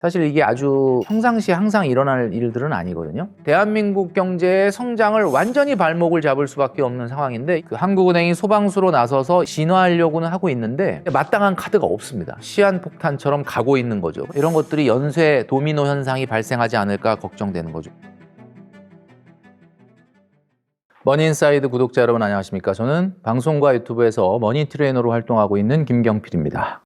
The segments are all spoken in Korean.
사실 이게 아주 평상시에 항상 일어날 일들은 아니거든요. 대한민국 경제의 성장을 완전히 발목을 잡을 수밖에 없는 상황인데 한국은행이 소방수로 나서서 진화하려고는 하고 있는데 마땅한 카드가 없습니다. 시한폭탄처럼 가고 있는 거죠. 이런 것들이 연쇄 도미노 현상이 발생하지 않을까 걱정되는 거죠. 머니인사이드 구독자 여러분 안녕하십니까? 저는 방송과 유튜브에서 머니 트레이너로 활동하고 있는 김경필입니다.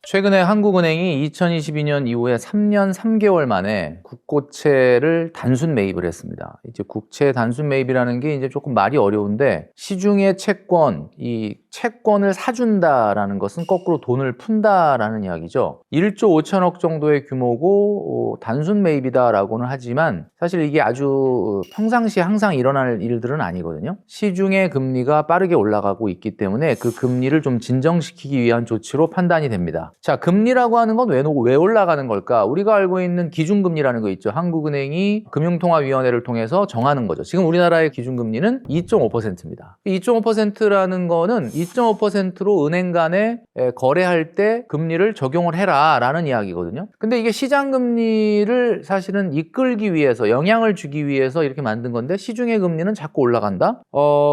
최근에 한국은행이 2022년 이후에 3년 3개월 만에 국고채를 단순 매입을 했습니다. 이제 국채 단순 매입이라는 게 이제 조금 말이 어려운데 시중의 채권, 이 채권을 사준다라는 것은 거꾸로 돈을 푼다라는 이야기죠. 1조 5천억 정도의 규모고 단순 매입이다라고는 하지만 사실 이게 아주 평상시에 항상 일어날 일들은 아니거든요. 시중의 금리가 빠르게 올라가고 있기 때문에 그 금리를 좀 진정시키기 위한 조치로 판단이 됩니다. 자, 금리라고 하는 건 왜 올라가는 걸까? 우리가 알고 있는 기준금리라는 거 있죠. 한국은행이 금융통화위원회를 통해서 정하는 거죠. 지금 우리나라의 기준금리는 2.5%입니다. 2.5%라는 거는 2.5%로 은행 간에 거래할 때 금리를 적용을 해라 라는 이야기거든요. 근데 이게 시장금리를 사실은 이끌기 위해서 영향을 주기 위해서 이렇게 만든 건데 시중의 금리는 자꾸 올라간다?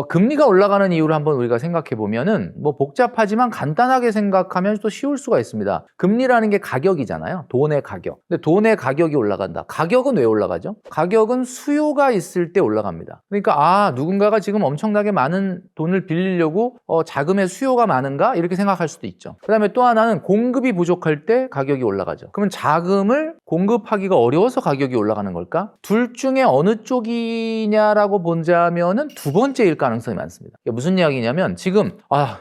금리가 올라가는 이유를 한번 우리가 생각해 보면은 뭐 복잡하지만 간단하게 생각하면 또 쉬울 수가 있습니다. 금리라는 게 가격이잖아요. 돈의 가격. 근데 돈의 가격이 올라간다. 가격은 왜 올라가죠? 가격은 수요가 있을 때 올라갑니다. 그러니까 누군가가 지금 엄청나게 많은 돈을 빌리려고 자금의 수요가 많은가? 이렇게 생각할 수도 있죠. 그 다음에 또 하나는 공급이 부족할 때 가격이 올라가죠. 그러면 자금을 공급하기가 어려워서 가격이 올라가는 걸까? 둘 중에 어느 쪽이냐라고 본다면은 두 번째일 가능성이 많습니다. 무슨 이야기냐면 지금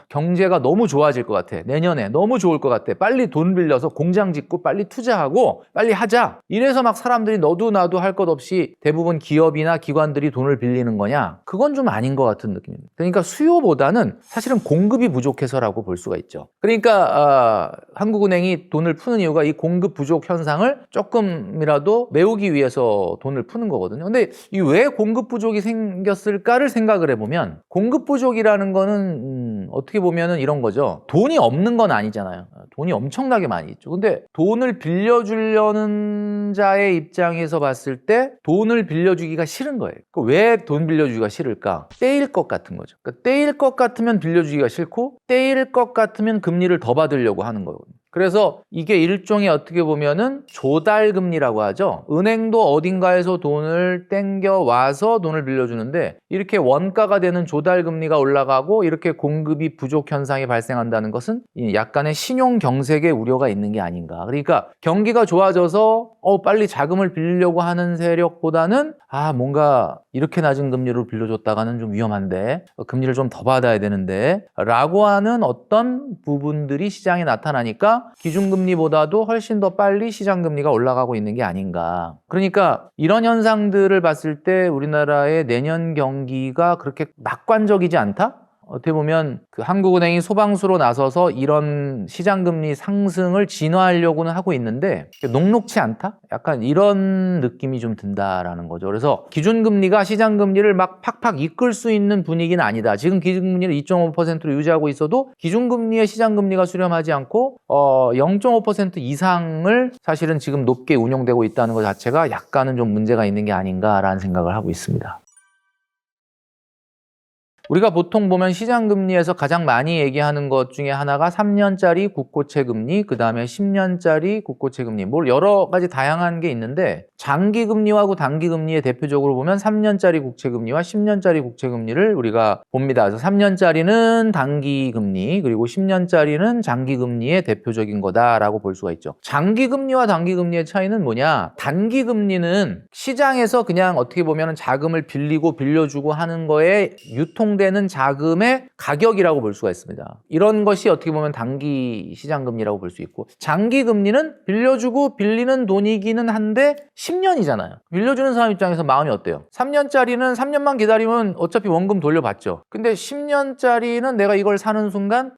경제가 너무 좋아질 것 같아. 내년에 너무 좋을 것 같아. 빨리 돈 빌려서 공장 짓고 빨리 투자하고 빨리 하자. 이래서 막 사람들이 너도 나도 할 것 없이 대부분 기업이나 기관들이 돈을 빌리는 거냐? 그건 좀 아닌 것 같은 느낌입니다. 그러니까 수요보다는 사실은 공급이 부족해서라고 볼 수가 있죠. 그러니까 한국은행이 돈을 푸는 이유가 이 공급 부족 현상을 조금이라도 메우기 위해서 돈을 푸는 거거든요. 근데 이 왜 공급 부족이 생겼을까를 생각을 해보면 공급 부족이라는 거는 어떻게 보면은 이런 거죠. 돈이 없는 건 아니잖아요. 돈이 엄청나게 많이 있죠. 근데 돈을 빌려주려는 자의 입장에서 봤을 때 돈을 빌려주기가 싫은 거예요. 왜 돈 빌려주기가 싫을까? 떼일 것 같은 거죠. 그러니까 떼일 것 같으면 빌려주기가 싫고 떼일 것 같으면 금리를 더 받으려고 하는 거거든요. 그래서 이게 일종의 어떻게 보면은 조달금리라고 하죠. 은행도 어딘가에서 돈을 땡겨와서 돈을 빌려주는데 이렇게 원가가 되는 조달금리가 올라가고 이렇게 공급이 부족 현상이 발생한다는 것은 약간의 신용경색의 우려가 있는 게 아닌가. 그러니까 경기가 좋아져서 빨리 자금을 빌리려고 하는 세력보다는 뭔가 이렇게 낮은 금리로 빌려줬다가는 좀 위험한데 금리를 좀 더 받아야 되는데 라고 하는 어떤 부분들이 시장에 나타나니까 기준금리보다도 훨씬 더 빨리 시장금리가 올라가고 있는 게 아닌가. 그러니까 이런 현상들을 봤을 때 우리나라의 내년 경기가 그렇게 낙관적이지 않다? 어떻게 보면 한국은행이 소방수로 나서서 이런 시장금리 상승을 진화하려고는 하고 있는데 녹록치 않다? 약간 이런 느낌이 좀 든다라는 거죠. 그래서 기준금리가 시장금리를 막 팍팍 이끌 수 있는 분위기는 아니다. 지금 기준금리를 2.5%로 유지하고 있어도 기준금리에 시장금리가 수렴하지 않고 0.5% 이상을 사실은 지금 높게 운용되고 있다는 것 자체가 약간은 좀 문제가 있는 게 아닌가라는 생각을 하고 있습니다. 우리가 보통 보면 시장금리에서 가장 많이 얘기하는 것 중에 하나가 3년짜리 국고채 금리, 그 다음에 10년짜리 국고채 금리, 여러 가지 다양한 게 있는데 장기금리하고 단기금리에 대표적으로 보면 3년짜리 국채금리와 10년짜리 국채금리를 우리가 봅니다. 그래서 3년짜리는 단기금리, 그리고 10년짜리는 장기금리의 대표적인 거다라고 볼 수가 있죠. 장기금리와 단기금리의 차이는 뭐냐? 단기금리는 시장에서 그냥 어떻게 보면 자금을 빌리고 빌려주고 하는 거에 유통되는 자금의 가격이라고 볼 수가 있습니다. 이런 것이 어떻게 보면 단기 시장금리라고 볼 수 있고 장기금리는 빌려주고 빌리는 돈이기는 한데 10년이잖아요. 빌려주는 사람 입장에서 마음이 어때요? 3년짜리는 3년만 기다리면 어차피 원금 돌려받죠. 근데 10년짜리는 내가 이걸 사는 순간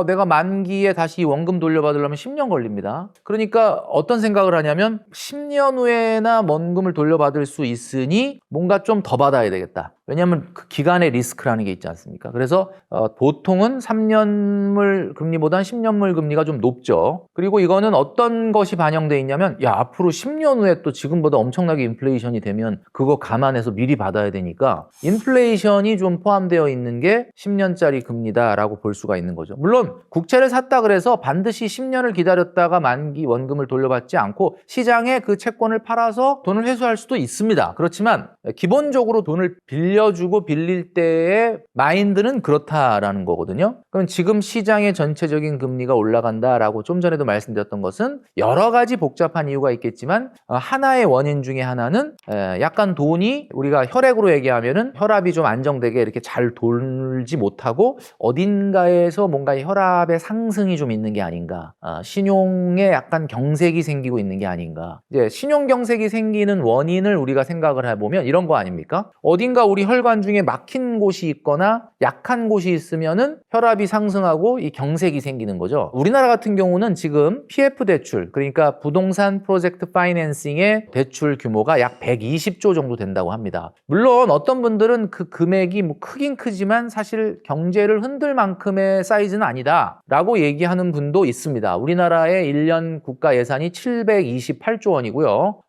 내가 만기에 다시 원금 돌려받으려면 10년 걸립니다. 그러니까 어떤 생각을 하냐면 10년 후에나 원금을 돌려받을 수 있으니 뭔가 좀 더 받아야 되겠다. 왜냐하면 그 기간의 리스크라는 게 있지 않습니까? 그래서 보통은 3년물 금리보다는 10년물 금리가 좀 높죠. 그리고 이거는 어떤 것이 반영돼 있냐면 야 앞으로 10년 후에 또 지금보다 엄청나게 인플레이션이 되면 그거 감안해서 미리 받아야 되니까 인플레이션이 좀 포함되어 있는 게 10년짜리 금리다라고 볼 수가 있는 거죠. 물론 국채를 샀다 그래서 반드시 10년을 기다렸다가 만기 원금을 돌려받지 않고 시장에 그 채권을 팔아서 돈을 회수할 수도 있습니다. 그렇지만 기본적으로 돈을 빌려주고 빌릴 때의 마인드는 그렇다라는 거거든요. 그럼 지금 시장의 전체적인 금리가 올라간다라고 좀 전에도 말씀드렸던 것은 여러 가지 복잡한 이유가 있겠지만 하나의 원인 중에 하나는 약간 돈이 우리가 혈액으로 얘기하면은 혈압이 좀 안정되게 이렇게 잘 돌지 못하고 어딘가에서 뭔가 혈압의 상승이 좀 있는 게 아닌가, 신용에 약간 경색이 생기고 있는 게 아닌가. 이제 신용 경색이 생기는 원인을 우리가 생각을 해보면 이런 거 아닙니까? 어딘가 우리 혈관 중에 막힌 곳이 있거나 약한 곳이 있으면은 혈압이 상승하고 이 경색이 생기는 거죠. 우리나라 같은 경우는 지금 PF 대출, 그러니까 부동산 프로젝트 파이낸싱의 대출 규모가 약 120조 정도 된다고 합니다. 물론 어떤 분들은 그 금액이 뭐 크긴 크지만 사실 경제를 흔들 만큼의 사이즈는 아니다 라고 얘기하는 분도 있습니다. 우리나라의 1년 국가 예산이 728조 원이고요.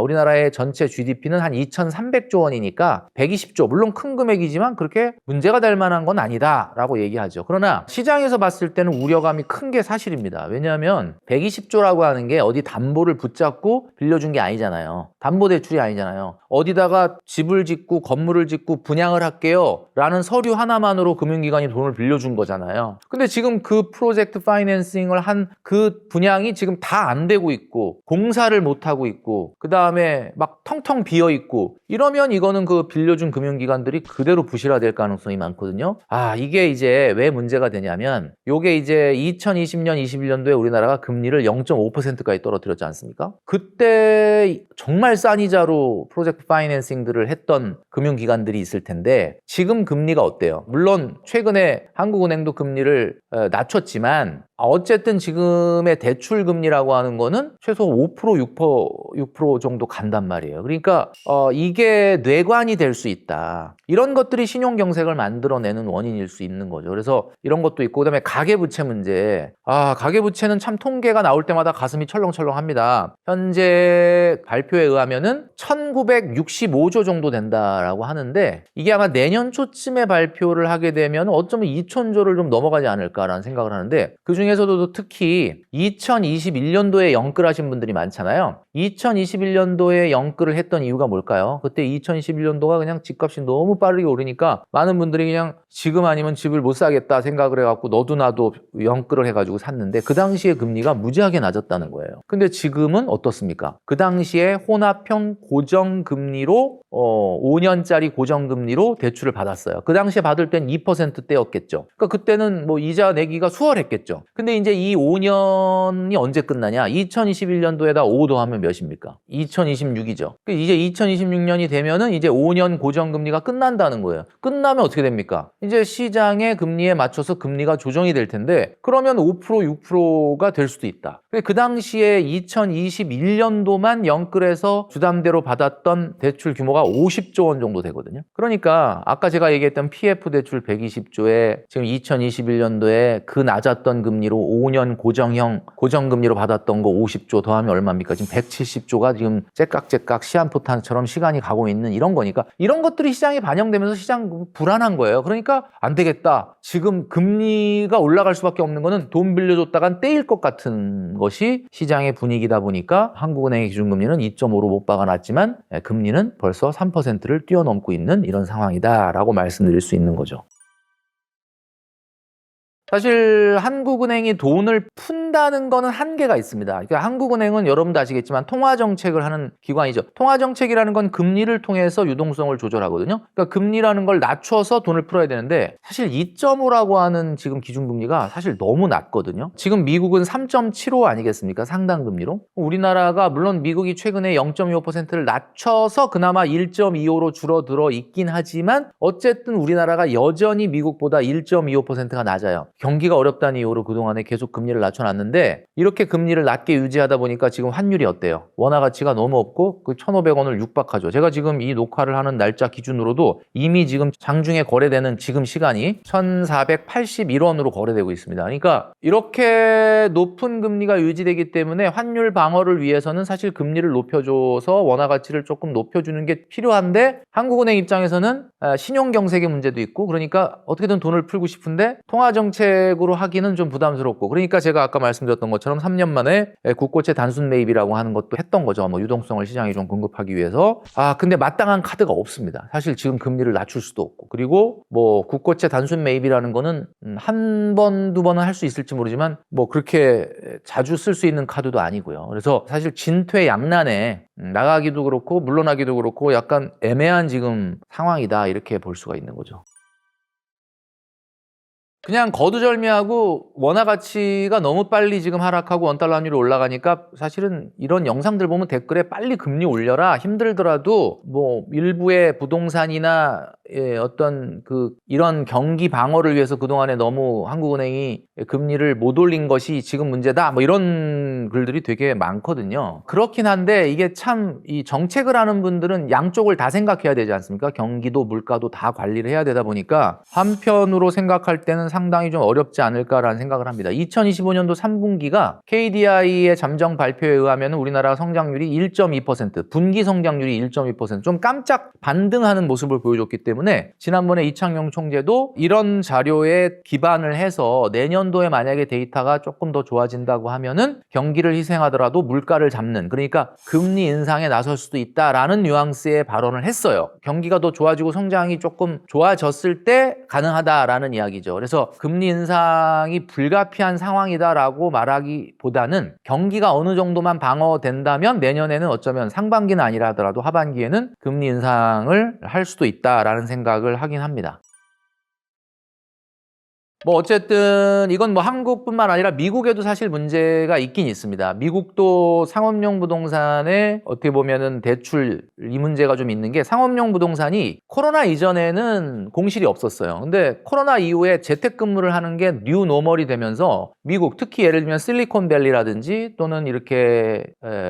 우리나라의 전체 GDP는 한 2,300조 원이니까 120조, 물론 큰 금액이지만 그렇게 문제가 될 만한 건 아니다 라고 얘기하죠. 그러나 시장에서 봤을 때는 우려감이 큰 게 사실입니다. 왜냐하면 120조라고 하는 게 어디 담보를 붙잡고 빌려준 게 아니잖아요. 담보대출이 아니잖아요. 어디다가 집을 짓고 건물을 짓고 분양을 할게요 라는 서류 하나만으로 금융기관이 돈을 빌려준 거잖아요. 근데 지금 그 프로젝트 파이낸싱을 한 그 분양이 지금 다 안 되고 있고 공사를 못 하고 있고 그 다음에 막 텅텅 비어 있고 이러면 이거는 그 빌려준 금융기관들이 그대로 부실화될 가능성이 많거든요. 이게 이제 왜 문제가 되냐면 요게 이제 2020년, 21년도에 우리나라가 금리를 0.5%까지 떨어뜨렸지 않습니까? 그때 정말 싼 이자로 프로젝트 파이낸싱들을 했던 금융기관들이 있을 텐데 지금 금리가 어때요? 물론 최근에 한국은행도 금리를 낮췄지만 어쨌든 지금의 대출 금리라고 하는 거는 최소 5%, 6% 정도 간단 말이에요. 그러니까 이게 뇌관이 될 수 있다. 이런 것들이 신용 경색을 만들어내는 원인일 수 있는 거죠. 그래서 이런 것도 있고 그다음에 가계부채 문제. 가계부채는 참 통계가 나올 때마다 가슴이 철렁철렁합니다. 현재 발표에 의하면은 1965조 정도 된다라고 하는데 이게 아마 내년 초쯤에 발표를 하게 되면 어쩌면 2000조를 좀 넘어가지 않을까라는 생각을 하는데 그중에서도 특히 2021년도에 영끌하신 분들이 많잖아요. 2021년도에 영끌을 했던 이유가 뭘까요? 그때 2021년도가 그냥 집값이 너무 빠르게 오르니까 많은 분들이 그냥 지금 아니면 집을 못 사겠다 생각을 해갖고 너도 나도 영끌을 해가지고 샀는데 그 당시에 금리가 무지하게 낮았다는 거예요. 근데 지금은 어떻습니까? 그 당시에 혼합형 고정금리로 5년짜리 고정금리로 대출을 받았어요. 그 당시에 받을 땐 2%대였겠죠. 그러니까 그때는 뭐 이자 내기가 수월했겠죠. 근데 이제 이 5년이 언제 끝나냐? 2021년도에다 5 더하면 몇입니까? 2026이죠. 이제 2026년이 되면은 이제 5년 고정금리가 끝난다는 거예요. 끝나면 어떻게 됩니까? 이제 시장의 금리에 맞춰서 금리가 조정이 될 텐데 그러면 5%, 6%가 될 수도 있다. 그 당시에 2021년도만 영끌해서 주담대로 받았던 대출 규모가 50조 원 정도 되거든요. 그러니까 아까 제가 얘기했던 PF 대출 120조에 지금 2021년도에 그 낮았던 금리로 5년 고정금리로 받았던 거 50조 더하면 얼마입니까? 지금 170조가 지금 째깍째깍 시한포탄처럼 시간이 가고 있는 이런 거니까 이런 것들이 시장에 반영되면서 시장 불안한 거예요. 그러니까 안 되겠다. 지금 금리가 올라갈 수밖에 없는 거는 돈 빌려줬다간 떼일 것 같은 것이 시장의 분위기다 보니까 한국은행의 기준금리는 2.5로 못 박아놨지만 금리는 벌써 3%를 뛰어넘고 있는 이런 상황이다라고 말씀드릴 수 있는 거죠. 사실 한국은행이 돈을 푼다는 거는 한계가 있습니다. 그러니까 한국은행은 여러분도 아시겠지만 통화정책을 하는 기관이죠. 통화정책이라는 건 금리를 통해서 유동성을 조절하거든요. 그러니까 금리라는 걸 낮춰서 돈을 풀어야 되는데 사실 2.5라고 하는 지금 기준금리가 사실 너무 낮거든요. 지금 미국은 3.75 아니겠습니까? 상당금리로. 우리나라가 물론 미국이 최근에 0.25%를 낮춰서 그나마 1.25로 줄어들어 있긴 하지만 어쨌든 우리나라가 여전히 미국보다 1.25%가 낮아요. 경기가 어렵다는 이유로 그동안에 계속 금리를 낮춰놨는데 이렇게 금리를 낮게 유지하다 보니까 지금 환율이 어때요? 원화 가치가 너무 없고 그 1,500원을 육박하죠. 제가 지금 이 녹화를 하는 날짜 기준으로도 이미 지금 장중에 거래되는 지금 시간이 1,481원으로 거래되고 있습니다. 그러니까 이렇게 높은 금리가 유지되기 때문에 환율 방어를 위해서는 사실 금리를 높여줘서 원화 가치를 조금 높여주는 게 필요한데 한국은행 입장에서는 신용 경색의 문제도 있고 그러니까 어떻게든 돈을 풀고 싶은데 통화 정책으로 하기는 좀 부담스럽고 그러니까 제가 아까 말씀드렸던 것처럼 3년 만에 국고채 단순 매입이라고 하는 것도 했던 거죠. 뭐 유동성을 시장에 좀 공급하기 위해서. 근데 마땅한 카드가 없습니다. 사실 지금 금리를 낮출 수도 없고 그리고 뭐 국고채 단순 매입이라는 거는 한 번, 두 번은 할 수 있을지 모르지만 뭐 그렇게 자주 쓸 수 있는 카드도 아니고요. 그래서 사실 진퇴양난에 나가기도 그렇고 물러나기도 그렇고 약간 애매한 지금 상황이다 이렇게 볼 수가 있는 거죠. 그냥 거두절미하고 원화 가치가 너무 빨리 지금 하락하고 원달러 환율이 올라가니까 사실은 이런 영상들 보면 댓글에 빨리 금리 올려라 힘들더라도 뭐 일부의 부동산이나 어떤 이런 경기 방어를 위해서 그동안에 너무 한국은행이 금리를 못 올린 것이 지금 문제다 뭐 이런 글들이 되게 많거든요. 그렇긴 한데 이게 참 이 정책을 하는 분들은 양쪽을 다 생각해야 되지 않습니까? 경기도 물가도 다 관리를 해야 되다 보니까 한편으로 생각할 때는 상당히 좀 어렵지 않을까라는 생각을 합니다. 2025년도 3분기가 KDI의 잠정 발표에 의하면 우리나라 성장률이 1.2%, 분기 성장률이 1.2%, 좀 깜짝 반등하는 모습을 보여줬기 때문에 지난번에 이창용 총재도 이런 자료에 기반을 해서 내년도에 만약에 데이터가 조금 더 좋아진다고 하면은 경기를 희생하더라도 물가를 잡는 그러니까 금리 인상에 나설 수도 있다라는 뉘앙스의 발언을 했어요. 경기가 더 좋아지고 성장이 조금 좋아졌을 때 가능하다라는 이야기죠. 그래서 금리 인상이 불가피한 상황이다라고 말하기보다는 경기가 어느 정도만 방어된다면 내년에는 어쩌면 상반기는 아니라 하더라도 하반기에는 금리 인상을 할 수도 있다라는 생각을 하긴 합니다. 뭐 어쨌든 이건 뭐 한국뿐만 아니라 미국에도 사실 문제가 있긴 있습니다. 미국도 상업용 부동산에 어떻게 보면은 대출 이 문제가 좀 있는 게 상업용 부동산이 코로나 이전에는 공실이 없었어요. 근데 코로나 이후에 재택근무를 하는 게 뉴 노멀이 되면서 미국 특히 예를 들면 실리콘밸리라든지 또는 이렇게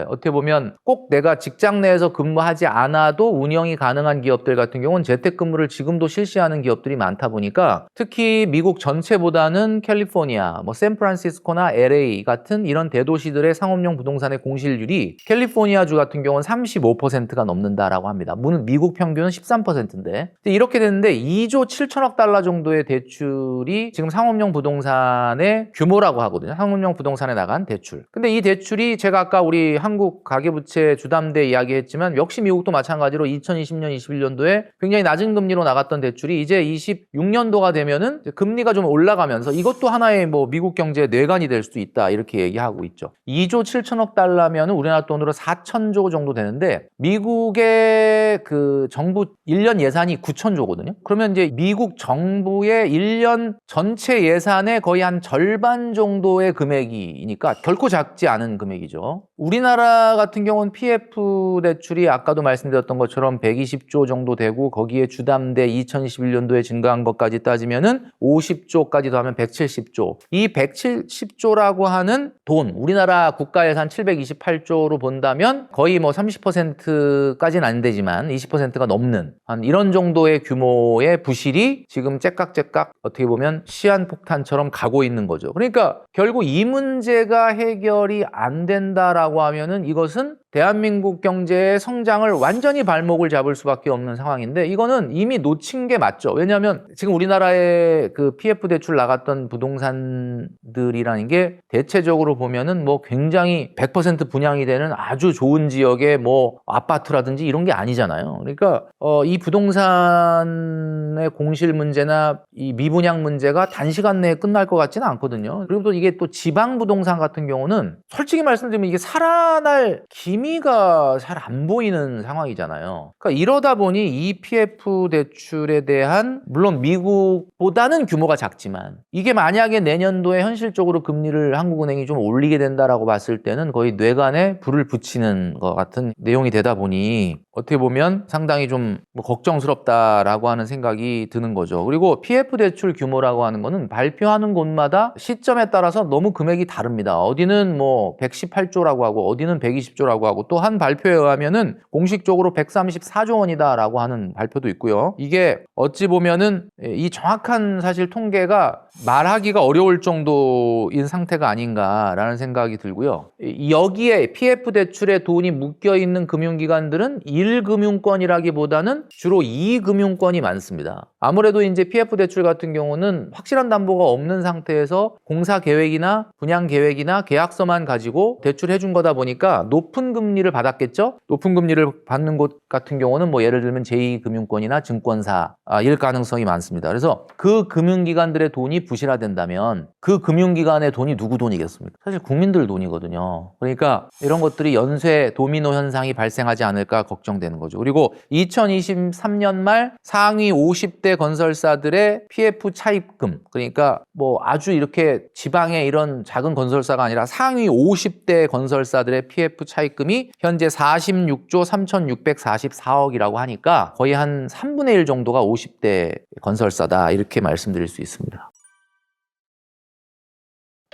어떻게 보면 꼭 내가 직장 내에서 근무하지 않아도 운영이 가능한 기업들 같은 경우는 재택근무를 지금도 실시하는 기업들이 많다 보니까 특히 미국 전체보다는 캘리포니아, 뭐 샌프란시스코나 LA 같은 이런 대도시들의 상업용 부동산의 공실률이 캘리포니아주 같은 경우는 35%가 넘는다라고 합니다. 미국 평균은 13%인데 이렇게 됐는데 2조 7천억 달러 정도의 대출이 지금 상업용 부동산의 규모라고 하거든요. 상업용 부동산에 나간 대출. 근데 이 대출이 제가 아까 우리 한국 가계부채 주담대 이야기했지만 역시 미국도 마찬가지로 2020년, 21년도에 굉장히 낮은 금리로 나갔던 대출이 이제 26년도가 되면은 금리가 좀 올라가면서 이것도 하나의 뭐 미국 경제의 뇌관이 될 수도 있다 이렇게 얘기하고 있죠. 2조 7천억 달러면은 우리나라 돈으로 4천조 정도 되는데 미국의 그 정부 1년 예산이 9천조거든요. 그러면 이제 미국 정부의 1년 전체 예산의 거의 한 절반 정도의 금액이니까 결코 작지 않은 금액이죠. 우리나라 같은 경우는 PF 대출이 아까도 말씀드렸던 것처럼 120조 정도 되고 거기에 주담대 2021년도에 증가한 것까지 따지면은 50조까지 더하면 170조. 이 170조라고 하는 돈, 우리나라 국가 예산 728조로 본다면 거의 뭐 30%까지는 안 되지만 20%가 넘는 한 이런 정도의 규모의 부실이 지금 째깍째깍 어떻게 보면 시한폭탄처럼 가고 있는 거죠. 그러니까 결국 이 문제가 해결이 안 된다라고 하면은 이것은 대한민국 경제의 성장을 완전히 발목을 잡을 수밖에 없는 상황인데 이거는 이미 놓친 게 맞죠. 왜냐하면 지금 우리나라에 그 PF 대출 나갔던 부동산들이라는 게 대체적으로 보면은 뭐 굉장히 100% 분양이 되는 아주 좋은 지역의 뭐 아파트라든지 이런 게 아니잖아요. 그러니까 이 부동산의 공실 문제나 이 미분양 문제가 단시간 내에 끝날 것 같지는 않거든요. 그리고 또 이게 또 지방 부동산 같은 경우는 솔직히 말씀드리면 이게 살아날 기미 의미가 잘 안 보이는 상황이잖아요. 그러니까 이러다 보니 EPF 대출에 대한 물론 미국보다는 규모가 작지만 이게 만약에 내년도에 현실적으로 금리를 한국은행이 좀 올리게 된다라고 봤을 때는 거의 뇌관에 불을 붙이는 것 같은 내용이 되다 보니 어떻게 보면 상당히 좀 걱정스럽다라고 하는 생각이 드는 거죠. 그리고 PF 대출 규모라고 하는 거는 발표하는 곳마다 시점에 따라서 너무 금액이 다릅니다. 어디는 뭐 118조라고 하고 어디는 120조라고 하고 또 한 발표에 의하면은 공식적으로 134조 원이다라고 하는 발표도 있고요. 이게 어찌 보면은 이 정확한 사실 통계가 말하기가 어려울 정도인 상태가 아닌가라는 생각이 들고요. 여기에 PF 대출에 돈이 묶여 있는 금융기관들은 1금융권이라기보다는 주로 2금융권이 많습니다. 아무래도 이제 PF 대출 같은 경우는 확실한 담보가 없는 상태에서 공사 계획이나 분양 계획이나 계약서만 가지고 대출해 준 거다 보니까 높은 금리를 받았겠죠? 높은 금리를 받는 곳 같은 경우는 뭐 예를 들면 제2금융권이나 증권사일 가능성이 많습니다. 그래서 그 금융기관들의 돈이 부실화된다면 그 금융기관의 돈이 누구 돈이겠습니까? 사실 국민들 돈이거든요. 그러니까 이런 것들이 연쇄 도미노 현상이 발생하지 않을까 걱정되는 거죠. 그리고 2023년 말 상위 50대 건설사들의 PF 차입금, 그러니까 뭐 아주 이렇게 지방의 이런 작은 건설사가 아니라 상위 50대 건설사들의 PF 차입금이 현재 46조 3,644억이라고 하니까 거의 한 3분의 1 정도가 50대 건설사다 이렇게 말씀드릴 수 있습니다.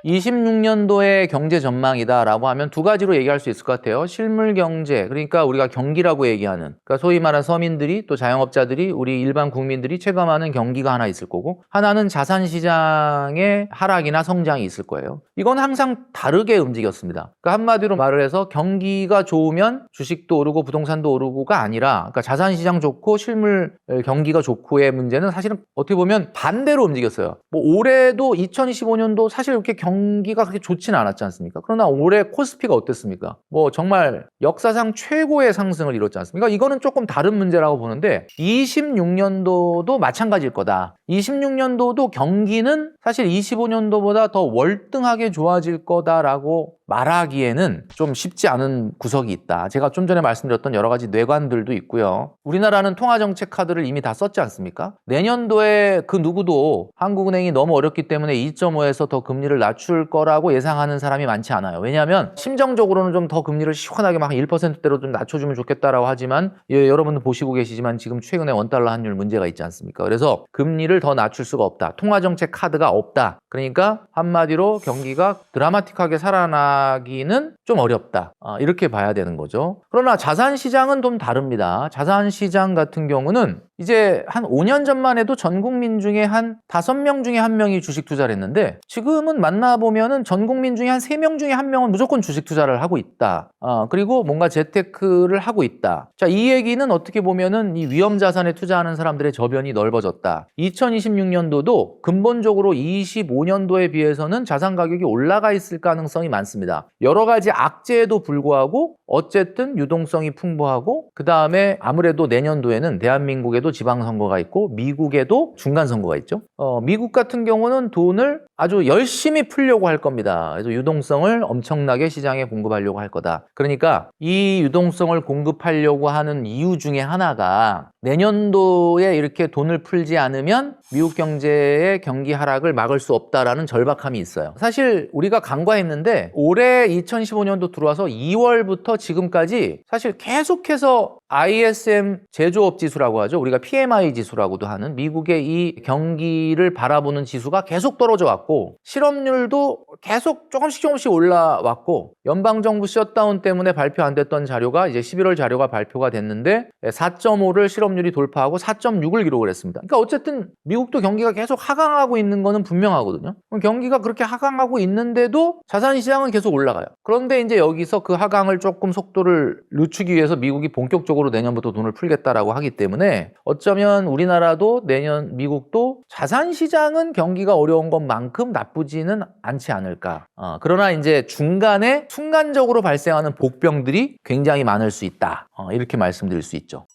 26년도의 경제 전망이다라고 하면 두 가지로 얘기할 수 있을 것 같아요. 실물 경제, 그러니까 우리가 경기라고 얘기하는, 그러니까 소위 말하는 서민들이 또 자영업자들이 우리 일반 국민들이 체감하는 경기가 하나 있을 거고, 하나는 자산 시장의 하락이나 성장이 있을 거예요. 이건 항상 다르게 움직였습니다. 그러니까 한마디로 말을 해서 경기가 좋으면 주식도 오르고 부동산도 오르고가 아니라, 그러니까 자산 시장 좋고 실물 경기가 좋고의 문제는 사실은 어떻게 보면 반대로 움직였어요. 뭐 올해도 2025년도 사실 이렇게 경기가 그렇게 좋지는 않았지 않습니까? 그러나 올해 코스피가 어땠습니까? 뭐 정말 역사상 최고의 상승을 이뤘지 않습니까? 이거는 조금 다른 문제라고 보는데 26년도도 마찬가지일 거다. 26년도도 경기는 사실 25년도보다 더 월등하게 좋아질 거다라고 말하기에는 좀 쉽지 않은 구석이 있다. 제가 좀 전에 말씀드렸던 여러 가지 뇌관들도 있고요. 우리나라는 통화정책 카드를 이미 다 썼지 않습니까? 내년도에 그 누구도 한국은행이 너무 어렵기 때문에 2.5에서 더 금리를 낮출 거라고 예상하는 사람이 많지 않아요. 왜냐하면 심정적으로는 좀 더 금리를 시원하게 막 1%대로 좀 낮춰주면 좋겠다라고 하지만 여러분도 보시고 계시지만 지금 최근에 원달러 환율 문제가 있지 않습니까? 그래서 금리를 더 낮출 수가 없다. 통화정책 카드가 없다. 그러니까 한마디로 경기가 드라마틱하게 살아나기는 좀 어렵다. 이렇게 봐야 되는 거죠. 그러나 자산시장은 좀 다릅니다. 자산시장 같은 경우는 이제 한 5년 전만 해도 전 국민 중에 한 5명 중에 1명이 주식 투자를 했는데 지금은 만나보면은 전 국민 중에 한 3명 중에 1명은 무조건 주식 투자를 하고 있다. 그리고 뭔가 재테크를 하고 있다. 자, 이 얘기는 어떻게 보면은 이 위험 자산에 투자하는 사람들의 저변이 넓어졌다. 2026년도도 근본적으로 25년도에 비해서는 자산 가격이 올라가 있을 가능성이 많습니다. 여러 가지 악재에도 불구하고 어쨌든 유동성이 풍부하고 그 다음에 아무래도 내년도에는 대한민국에도 지방선거가 있고 미국에도 중간선거가 있죠. 미국 같은 경우는 돈을 아주 열심히 풀려고 할 겁니다. 그래서 유동성을 엄청나게 시장에 공급하려고 할 거다. 그러니까 이 유동성을 공급하려고 하는 이유 중에 하나가 내년도에 이렇게 돈을 풀지 않으면 미국 경제의 경기 하락을 막을 수 없다라는 절박함이 있어요. 사실 우리가 간과했는데 올해 2015년도 들어와서 2월부터 지금까지 사실 계속해서 ISM 제조업 지수라고 하죠. 우리가 PMI 지수라고도 하는 미국의 이 경기를 바라보는 지수가 계속 떨어져 왔고 실업률도 계속 조금씩 올라왔고 연방정부 셧다운 때문에 발표 안 됐던 자료가 이제 11월 자료가 발표가 됐는데 4.5를 실업률이 돌파하고 4.6을 기록을 했습니다. 그러니까 어쨌든 미국도 경기가 계속 하강하고 있는 거는 분명하거든요. 경기가 그렇게 하강하고 있는데도 자산시장은 계속 올라가요. 그런데 이제 여기서 그 하강을 조금 속도를 늦추기 위해서 미국이 본격적으로 내년부터 돈을 풀겠다라고 하기 때문에 어쩌면 우리나라도 내년 미국도 자산시장은 경기가 어려운 것만큼 나쁘지는 않지 않을까. 그러나 이제 중간에 순간적으로 발생하는 복병들이 굉장히 많을 수 있다. 이렇게 말씀드릴 수 있죠.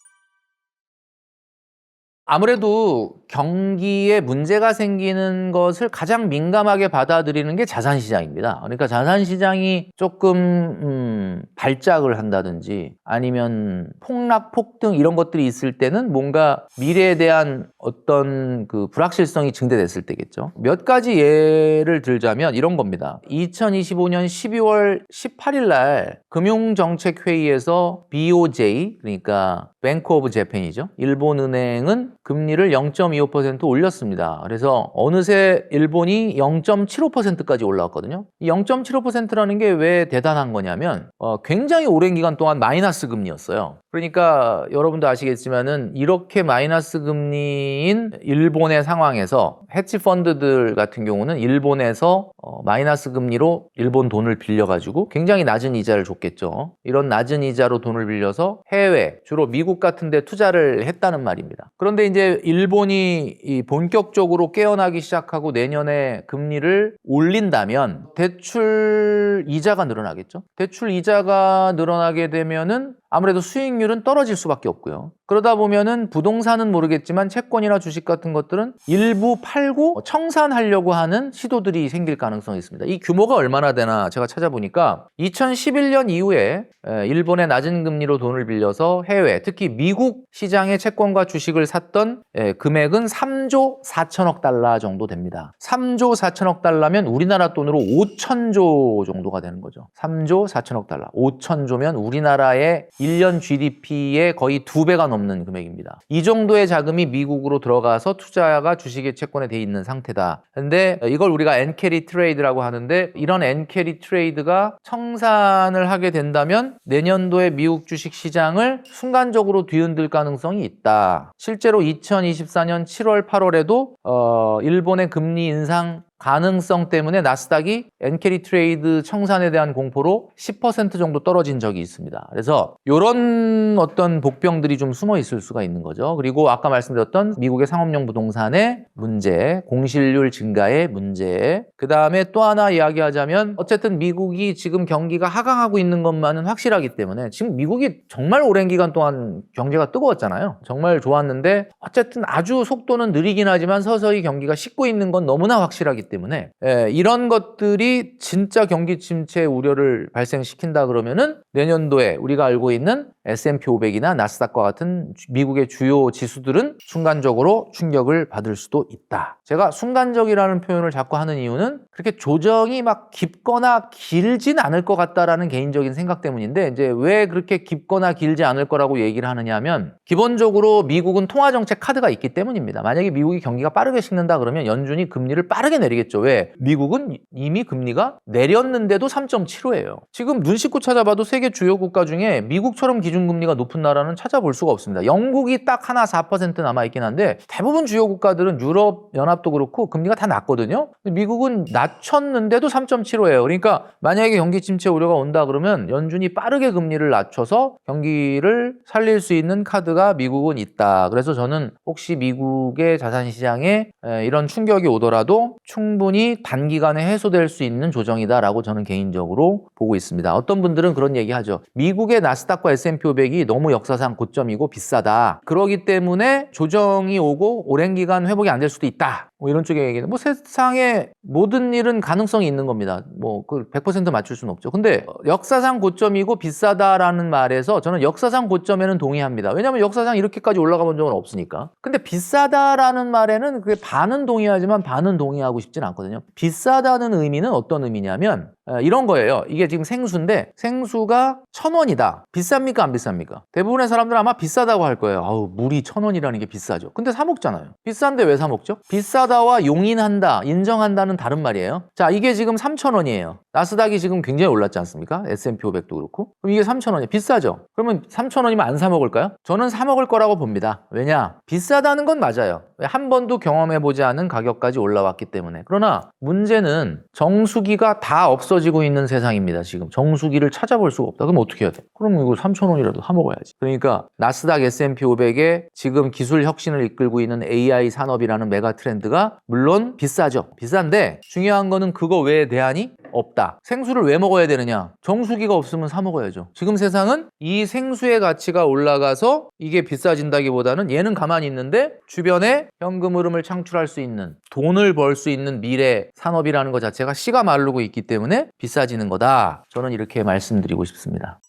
아무래도 경기에 문제가 생기는 것을 가장 민감하게 받아들이는 게 자산시장입니다. 그러니까 자산시장이 조금 발작을 한다든지 아니면 폭락, 폭등 이런 것들이 있을 때는 뭔가 미래에 대한 어떤 그 불확실성이 증대됐을 때겠죠. 몇 가지 예를 들자면 이런 겁니다. 2025년 12월 18일 날 금융정책회의에서 BOJ, 그러니까 뱅크 오브 재팬이죠. 일본은행은 금리를 0.25% 올렸습니다. 그래서 어느새 일본이 0.75%까지 올라왔거든요. 이 0.75%라는 게 왜 대단한 거냐면 굉장히 오랜 기간 동안 마이너스 금리였어요. 그러니까 여러분도 아시겠지만은 이렇게 마이너스 금리인 일본의 상황에서 헤지 펀드들 같은 경우는 일본에서 마이너스 금리로 일본 돈을 빌려가지고 굉장히 낮은 이자를 줬겠죠. 이런 낮은 이자로 돈을 빌려서 해외, 주로 미국 같은 데 투자를 했다는 말입니다. 그런데 이제 일본이 본격적으로 깨어나기 시작하고 내년에 금리를 올린다면 대출 이자가 늘어나겠죠. 대출 이자가 늘어나게 되면은 아무래도 수익률은 떨어질 수밖에 없고요. 그러다 보면은 부동산은 모르겠지만 채권이나 주식 같은 것들은 일부 팔고 청산하려고 하는 시도들이 생길 가능성이 있습니다. 이 규모가 얼마나 되나 제가 찾아보니까 2011년 이후에 일본의 낮은 금리로 돈을 빌려서 해외, 특히 미국 시장의 채권과 주식을 샀던 금액은 3조 4천억 달러 정도 됩니다. 3조 4천억 달러면 우리나라 돈으로 5천조 정도가 되는 거죠. 3조 4천억 달러. 5천조면 우리나라의 1년 GDP의 거의 2배가 넘는 금액입니다. 이 정도의 자금이 미국으로 들어가서 투자가 주식의 채권에 돼 있는 상태다. 근데 이걸 우리가 엔캐리 트레이드라고 하는데 이런 엔캐리 트레이드가 청산을 하게 된다면 내년도에 미국 주식 시장을 순간적으로 뒤흔들 가능성이 있다. 실제로 2024년 7월, 8월에도 일본의 금리 인상 가능성 때문에 나스닥이 엔캐리 트레이드 청산에 대한 공포로 10% 정도 떨어진 적이 있습니다. 그래서 이런 어떤 복병들이 좀 숨어 있을 수가 있는 거죠. 그리고 아까 말씀드렸던 미국의 상업용 부동산의 문제, 공실률 증가의 문제, 그 다음에 또 하나 이야기하자면 어쨌든 미국이 지금 경기가 하강하고 있는 것만은 확실하기 때문에 지금 미국이 정말 오랜 기간 동안 경제가 뜨거웠잖아요. 정말 좋았는데 어쨌든 아주 속도는 느리긴 하지만 서서히 경기가 식고 있는 건 너무나 확실하기 때문에 이런 것들이 진짜 경기 침체 우려를 발생시킨다 그러면은 내년도에 우리가 알고 있는 S&P 500이나 나스닥과 같은 미국의 주요 지수들은 순간적으로 충격을 받을 수도 있다. 제가 순간적이라는 표현을 자꾸 하는 이유는 그렇게 조정이 막 깊거나 길진 않을 것 같다라는 개인적인 생각 때문인데 이제 왜 그렇게 깊거나 길지 않을 거라고 얘기를 하느냐 하면 기본적으로 미국은 통화정책 카드가 있기 때문입니다. 만약에 미국이 경기가 빠르게 식는다 그러면 연준이 금리를 빠르게 내리겠죠. 왜? 미국은 이미 금리가 내렸는데도 3.75예요. 지금 눈 씻고 찾아봐도 세계 주요 국가 중에 미국처럼 기준금리가 높은 나라는 찾아볼 수가 없습니다. 영국이 딱 하나 4% 남아있긴 한데 대부분 주요 국가들은 유럽 연합도 그렇고 금리가 다 낮거든요. 미국은 낮췄는데도 3.75예요. 그러니까 만약에 경기 침체 우려가 온다 그러면 연준이 빠르게 금리를 낮춰서 경기를 살릴 수 있는 카드가 미국은 있다. 그래서 저는 혹시 미국의 자산시장에 이런 충격이 오더라도 충분히 단기간에 해소될 수 있는 조정이다라고 저는 개인적으로 보고 있습니다. 어떤 분들은 그런 얘기하죠. 미국의 나스닥과 S&P 500이 너무 역사상 고점이고 비싸다. 그러기 때문에 조정이 오고 오랜 기간 회복이 안 될 수도 있다. 뭐 이런 쪽의 얘기는 세상에 모든 일은 가능성이 있는 겁니다. 그 100% 맞출 수는 없죠. 근데 역사상 고점이고 비싸다라는 말에서 저는 역사상 고점에는 동의합니다. 왜냐하면 역사상 이렇게까지 올라가 본 적은 없으니까. 근데 비싸다라는 말에는 그게 반은 동의하지만 반은 동의하고 싶진 않거든요. 비싸다는 의미는 어떤 의미냐면 이런 거예요. 이게 지금 생수인데 생수가 1,000원이다. 비쌉니까 안 비쌉니까? 대부분의 사람들은 아마 비싸다고 할 거예요. 물이 1,000원이라는 게 비싸죠. 근데 사 먹잖아요. 비싼데 왜 사 먹죠? 비싸다와 용인한다, 인정한다는 다른 말이에요. 자, 이게 지금 3,000원이에요. 나스닥이 지금 굉장히 올랐지 않습니까? S&P 500도 그렇고. 그럼 이게 3,000원이에요. 비싸죠? 그러면 3,000원이면 안 사 먹을까요? 저는 사 먹을 거라고 봅니다. 왜냐? 비싸다는 건 맞아요. 한 번도 경험해보지 않은 가격까지 올라왔기 때문에. 그러나 문제는 정수기가 다 없어지고 있는 세상입니다. 지금 정수기를 찾아볼 수가 없다. 그럼 어떻게 해야 돼? 그럼 이거 3,000원이라도 사 먹어야지. 그러니까 나스닥 S&P 500에 지금 기술 혁신을 이끌고 있는 AI 산업이라는 메가 트렌드가 물론 비싸죠. 비싼데 중요한 거는 그거 외에 대안이 없다. 생수를 왜 먹어야 되느냐? 정수기가 없으면 사 먹어야죠. 지금 세상은 이 생수의 가치가 올라가서 이게 비싸진다기보다는 얘는 가만히 있는데 주변에 현금 흐름을 창출할 수 있는, 돈을 벌 수 있는 미래 산업이라는 것 자체가 씨가 마르고 있기 때문에 비싸지는 거다. 저는 이렇게 말씀드리고 싶습니다.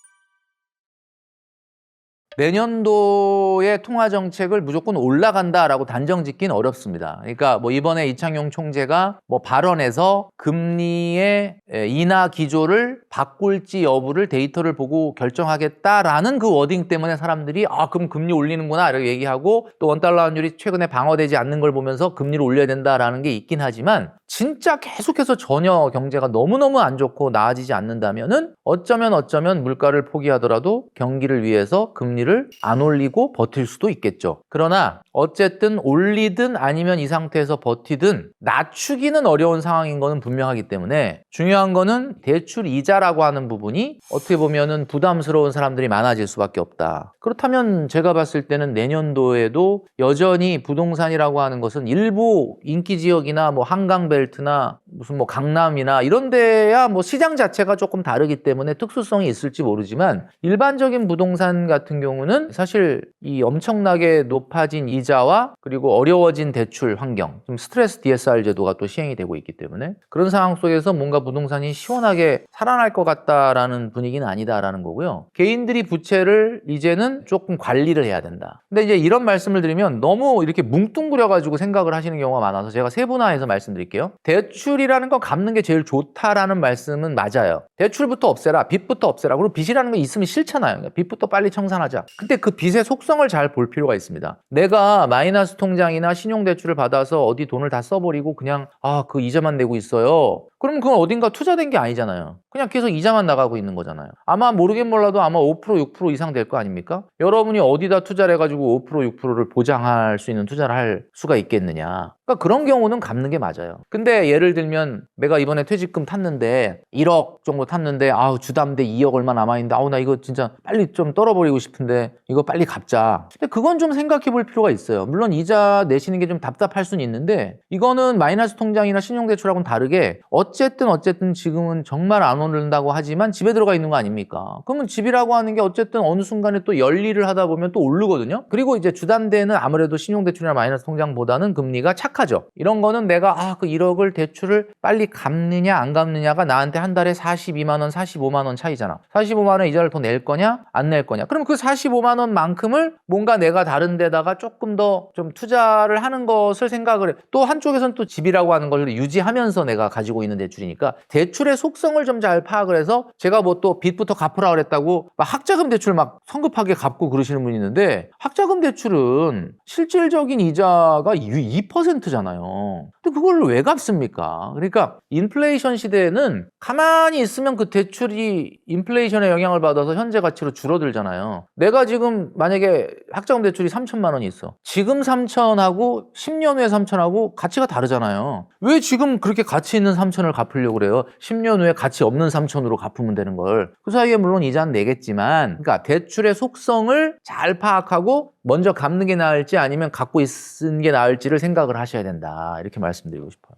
내년도의 통화정책을 무조건 올라간다라고 단정 짓기는 어렵습니다. 그러니까 뭐 이번에 이창용 총재가 뭐 발언에서 금리의 인하 기조를 바꿀지 여부를 데이터를 보고 결정하겠다라는 그 워딩 때문에 사람들이 그럼 금리 올리는구나 이렇게 얘기하고, 또 원달러 환율이 최근에 방어되지 않는 걸 보면서 금리를 올려야 된다라는 게 있긴 하지만, 진짜 계속해서 전혀 경제가 너무너무 안 좋고 나아지지 않는다면은 어쩌면 물가를 포기하더라도 경기를 위해서 금리를 안 올리고 버틸 수도 있겠죠. 그러나 어쨌든 올리든 아니면 이 상태에서 버티든 낮추기는 어려운 상황인 거는 분명하기 때문에, 중요한 거는 대출 이자라고 하는 부분이 어떻게 보면은 부담스러운 사람들이 많아질 수밖에 없다. 그렇다면 제가 봤을 때는 내년도에도 여전히 부동산이라고 하는 것은 일부 인기 지역이나 뭐 한강벨트나 무슨 뭐 강남이나 이런 데야 뭐 시장 자체가 조금 다르기 때문에 특수성이 있을지 모르지만, 일반적인 부동산 같은 경우는 사실 이 엄청나게 높아진 이자와 그리고 어려워진 대출 환경, 좀 스트레스 DSR 제도가 또 시행이 되고 있기 때문에 그런 상황 속에서 뭔가 부동산이 시원하게 살아날 것 같다라는 분위기는 아니다라는 거고요. 개인들이 부채를 이제는 조금 관리를 해야 된다. 근데 이제 이런 말씀을 드리면 너무 이렇게 뭉뚱그려가지고 생각을 하시는 경우가 많아서 제가 세분화해서 말씀드릴게요. 대출이라는 건 갚는 게 제일 좋다라는 말씀은 맞아요. 대출부터 없애라, 빚부터 없애라. 그리고 빚이라는 거 있으면 싫잖아요. 그러니까 빚부터 빨리 청산하자. 근데 그 빚의 속성을 잘 볼 필요가 있습니다. 내가 마이너스 통장이나 신용대출을 받아서 어디 돈을 다 써버리고 그냥 그 이자만 내고 있어요. 그럼 그건 어딘가 투자된 게 아니잖아요. 그냥 계속 이자만 나가고 있는 거잖아요. 아마 모르긴 몰라도 아마 5% 6% 이상 될 거 아닙니까? 여러분이 어디다 투자를 해가지고 5% 6%를 보장할 수 있는 투자를 할 수가 있겠느냐. 그러니까 그런 경우는 갚는 게 맞아요. 근데 예를 들면 내가 이번에 퇴직금 탔는데 1억 정도 탔는데 주담대 2억 얼마 남아있는데 나 이거 진짜 빨리 좀 떨어버리고 싶은데 이거 빨리 갚자. 근데 그건 좀 생각해 볼 필요가 있어요. 물론 이자 내시는 게 좀 답답할 수는 있는데, 이거는 마이너스 통장이나 신용대출하고는 다르게 어쨌든 지금은 정말 안 오른다고 하지만 집에 들어가 있는 거 아닙니까? 그러면 집이라고 하는 게 어쨌든 어느 순간에 또 열일을 하다 보면 또 오르거든요. 그리고 이제 주담대는 아무래도 신용대출이나 마이너스 통장보다는 금리가 착하죠. 이런 거는 내가 그 1억을 대출을 빨리 갚느냐 안 갚느냐가 나한테 한 달에 42만 원, 45만 원 차이잖아. 45만 원 이자를 더 낼 거냐 안 낼 거냐. 그럼 그 45만 원만큼을 뭔가 내가 다른 데다가 조금 더 좀 투자를 하는 것을 생각을 해. 또 한쪽에서는 또 집이라고 하는 걸 유지하면서 내가 가지고 있는 대출이니까 대출의 속성을 좀 잘 파악을 해서, 제가 뭐 또 빚부터 갚으라 그랬다고 막 학자금 대출 막 성급하게 갚고 그러시는 분이 있는데, 학자금 대출은 실질적인 이자가 2%잖아요. 근데 그걸 왜 갚습니까? 그러니까 인플레이션 시대에는 가만히 있으면 그 대출이 인플레이션의 영향을 받아서 현재 가치로 줄어들잖아요. 내가 지금 만약에 학자금 대출이 3천만 원이 있어. 지금 3천하고 10년 후에 3천하고 가치가 다르잖아요. 왜 지금 그렇게 가치 있는 3천을 갚으려고 그래요? 10년 후에 가치 없는 3천으로 갚으면 되는 걸. 그 사이에 물론 이자는 내겠지만, 그러니까 대출의 속성을 잘 파악하고 먼저 갚는 게 나을지 아니면 갖고 있는 게 나을지를 생각을 하셔야 된다. 이렇게 말씀드리고 싶어요.